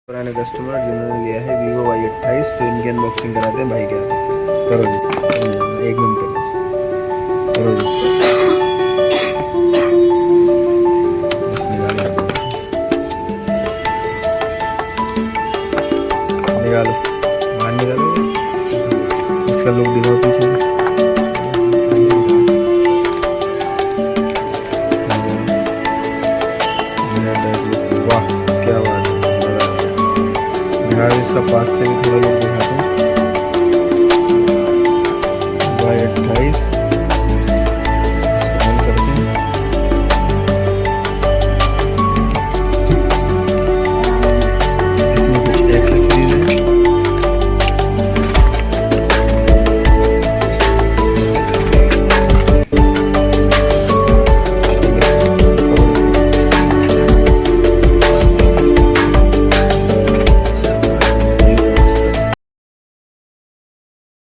पुराने कस्टमर जिन्होंने लिया है vivo Y28, तो इनकी अनबॉक्सिंग कराते हैं भाई के हाथ। करो जी, एक मिनट करो जी। बस निकालो, बाहर निकालो, इसका लुक दिखाओ पीछे। वाह क्या बात है, मजा आ गया। बिहार इसका पास से भी थोड़ा लुक दिखाते हैं। Y28